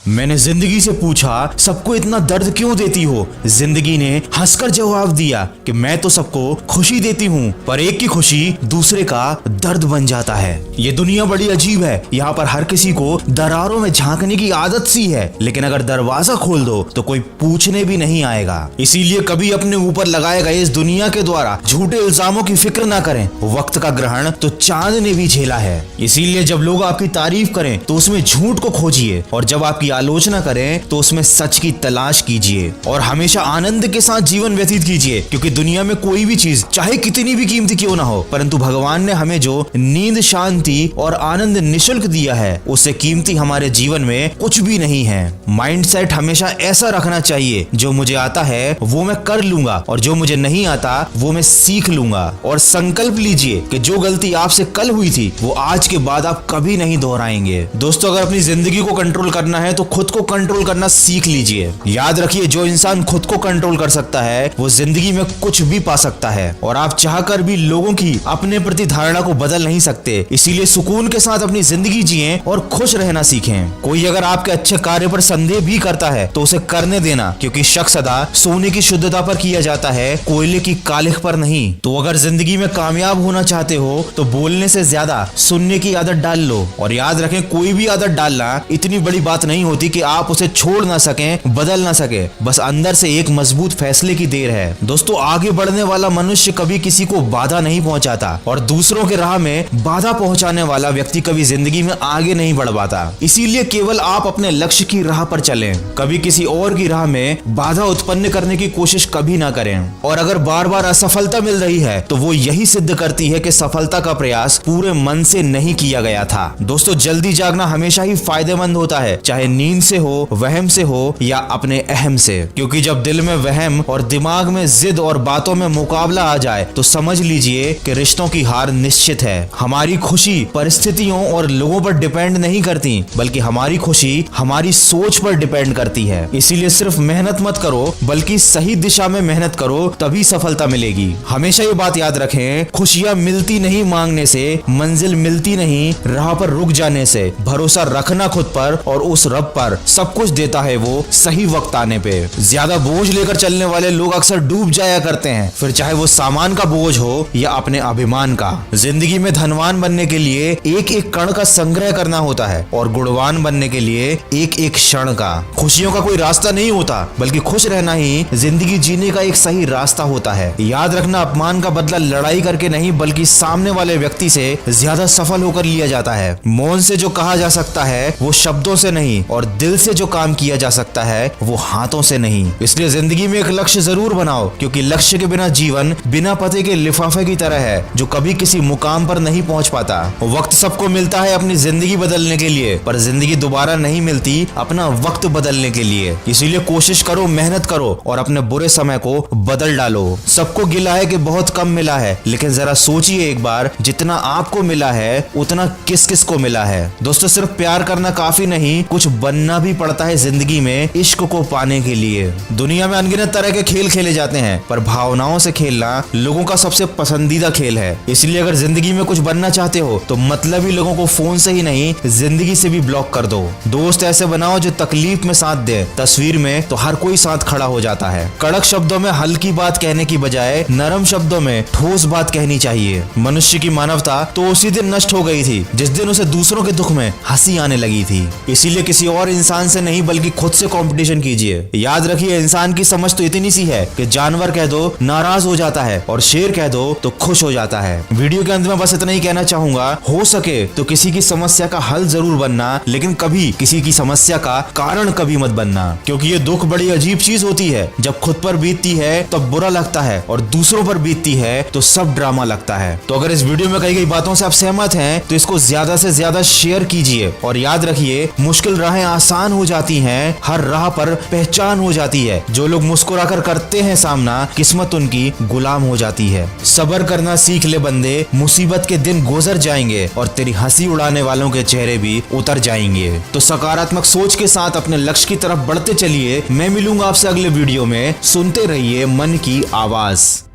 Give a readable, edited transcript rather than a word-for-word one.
मैंने जिंदगी से पूछा, सबको इतना दर्द क्यों देती हो? जिंदगी ने हंसकर जवाब दिया कि मैं तो सबको खुशी देती हूँ, पर एक की खुशी दूसरे का दर्द बन जाता है। ये दुनिया बड़ी अजीब है। यहाँ पर हर किसी को दरारों में झांकने की आदत सी है, लेकिन अगर दरवाजा खोल दो तो कोई पूछने भी नहीं आएगा। इसीलिए कभी अपने ऊपर लगाए गए इस दुनिया के द्वारा झूठे इल्जामों की फिक्र ना करें। वक्त का ग्रहण तो चांद ने भी झेला है। इसीलिए जब लोग आपकी तारीफ करें तो उसमें झूठ को खोजिए, और जब आपकी आलोचना करें तो उसमें सच की तलाश कीजिए। और हमेशा आनंद के साथ जीवन व्यतीत कीजिए, क्योंकि दुनिया में कोई भी चीज चाहे कितनी भी कीमती क्यों ना हो, परंतु भगवान ने हमें जो नींद, शांति और आनंद निःशुल्क दिया है, उससे कीमती हमारे जीवन में कुछ भी नहीं है। माइंडसेट हमेशा ऐसा रखना चाहिए, जो मुझे आता है वो मैं कर लूंगा, और जो मुझे नहीं आता वो मैं सीख लूंगा। और संकल्प लीजिए कि जो गलती आपसे कल हुई थी वो आज के बाद आप कभी नहीं दोहराएंगे। दोस्तों, अगर अपनी जिंदगी को कंट्रोल करना है तो खुद को कंट्रोल करना सीख लीजिए। याद रखिए, जो इंसान खुद को कंट्रोल कर सकता है वो जिंदगी में कुछ भी पा सकता है, और आप चाहकर भी लोगों की अपने प्रति धारणा को बदल नहीं सकते। इसीलिए सुकून के साथ अपनी जिंदगी जिएं और खुश रहना सीखें। कोई अगर आपके अच्छे कार्य पर संदेह भी करता है तो उसे करने देना, क्योंकि शक सदा सोने की शुद्धता पर किया जाता है, कोयले की कालिख पर नहीं। तो अगर जिंदगी में कामयाब होना चाहते हो तो बोलने से ज्यादा सुनने की आदत डाल लो। और याद रखें, कोई भी आदत डालना इतनी बड़ी बात नहीं होती कि आप उसे छोड़ ना सकें, बदल ना सके। बस अंदर से एक मजबूत फैसले की देर है। दोस्तों, आगे बढ़ने वाला मनुष्य कभी किसी को बाधा नहीं पहुंचाता, और दूसरों के राह में बाधा पहुंचाने वाला व्यक्ति कभी जिंदगी में आगे नहीं बढ़ पाता। इसीलिए केवल आप अपने लक्ष्य की राह पर चलें, कभी किसी और की राह में बाधा उत्पन्न करने की कोशिश कभी ना करें। और अगर बार बार असफलता मिल रही है तो वो यही सिद्ध करती है कि सफलता का प्रयास पूरे मन से नहीं किया गया था। दोस्तों, जल्दी जागना हमेशा ही फायदेमंद होता है, चाहे नींद से हो, वहम से हो या अपने अहम से। क्योंकि जब दिल में वहम और दिमाग में जिद और बातों में मुकाबला आ जाए तो समझ लीजिए कि रिश्तों की हार निश्चित है। हमारी खुशी परिस्थितियों और लोगों पर डिपेंड नहीं करती, बल्कि हमारी खुशी हमारी सोच पर डिपेंड करती है। इसीलिए सिर्फ मेहनत मत करो, बल्कि सही दिशा में मेहनत करो, तभी सफलता मिलेगी। हमेशा ये बात याद रखें, खुशियां मिलती नहीं मांगने से, मंजिल मिलती नहीं राह पर रुक जाने से। भरोसा रखना खुद पर, और उस रब पर सब कुछ देता है वो सही वक्त आने पे। ज्यादा बोझ लेकर चलने वाले लोग अक्सर डूब जाया करते हैं, फिर चाहे वो सामान का बोझ हो या अपने अभिमान का। जिंदगी में धनवान बनने के लिए एक एक कण का संग्रह करना होता है, और गुणवान बनने के लिए एक एक क्षण का। खुशियों का कोई रास्ता नहीं होता, बल्कि खुश रहना ही जिंदगी जीने का एक सही रास्ता होता है। याद रखना, अपमान का बदला लड़ाई करके नहीं, बल्कि सामने वाले व्यक्ति से ज्यादा सफल होकर लिया जाता है। मौन से जो कहा जा सकता है वो शब्दों से नहीं, और दिल से जो काम किया जा सकता है वो हाथों से नहीं। इसलिए जिंदगी में एक लक्ष्य जरूर बनाओ, क्योंकि लक्ष्य के बिना जीवन बिना पते के लिफाफे की तरह है, जो कभी किसी मुकाम पर नहीं पहुंच पाता। वक्त सबको मिलता है अपनी जिंदगी बदलने के लिए, पर जिंदगी दोबारा नहीं मिलती अपना वक्त बदलने के लिए। इसीलिए कोशिश करो, मेहनत करो, और अपने बुरे समय को बदल डालो। सबको गिला है कि बहुत कम मिला है, लेकिन जरा सोचिए एक बार, जितना आपको मिला है उतना किस किस को मिला है। दोस्तों, सिर्फ प्यार करना काफी नहीं, कुछ बनना भी पड़ता है जिंदगी में इश्क को पाने के लिए। दुनिया में अनगिनत तरह के खेल खेले जाते हैं, पर भावनाओं से खेलना लोगों का सबसे पसंदीदा खेल है। इसलिए अगर जिंदगी में कुछ बनना चाहते हो तो मतलबी लोगों को फोन से ही नहीं, जिंदगी से भी ब्लॉक कर दो। दोस्त ऐसे बनाओ जो तकलीफ में साथ दे, तस्वीर में तो हर कोई साथ खड़ा हो जाता है। कड़क शब्दों में हल्की बात कहने की बजाय नरम शब्दों में ठोस बात कहनी चाहिए। मनुष्य की मानवता तो उसी दिन नष्ट हो गई थी जिस दिन उसे दूसरों के दुख में हंसी आने लगी थी। इसीलिए किसी और इंसान से नहीं, बल्कि खुद से कंपटीशन कीजिए। याद रखिए, इंसान की समझ तो इतनी सी है कि जानवर कह दो नाराज हो जाता है, और शेर कह दो तो खुश हो जाता है। वीडियो के अंत में बस इतना ही कहना चाहूंगा, हो सके तो किसी की समस्या का हल जरूर बनना, लेकिन कभी किसी की समस्या का कारण कभी मत बनना। क्योंकि ये दुख बड़ी अजीब चीज होती है, जब खुद पर बीतती है तब बुरा लगता है, और दूसरों पर बीतती है तो सब ड्रामा लगता है। तो अगर इस वीडियो में कही गई बातों से आप सहमत हैं तो इसको ज्यादा से ज्यादा शेयर कीजिए। और याद रखिए, मुश्किल राहें आसान हो जाती हैं, हर राह पर पहचान हो जाती है। जो लोग मुस्कुराकर करते हैं सामना, किस्मत उनकी गुलाम हो जाती है। सब्र करना सीख ले बंदे, मुसीबत के दिन गुजर जाएंगे, और तेरी हंसी उड़ाने वालों के चेहरे भी उतर जाएंगे। तो सकारात्मक सोच के साथ अपने लक्ष्य की तरफ बढ़ते चलिए। मैं मिलूंगा आपसे अगले वीडियो में। सुनते रहिए मन की आवाज।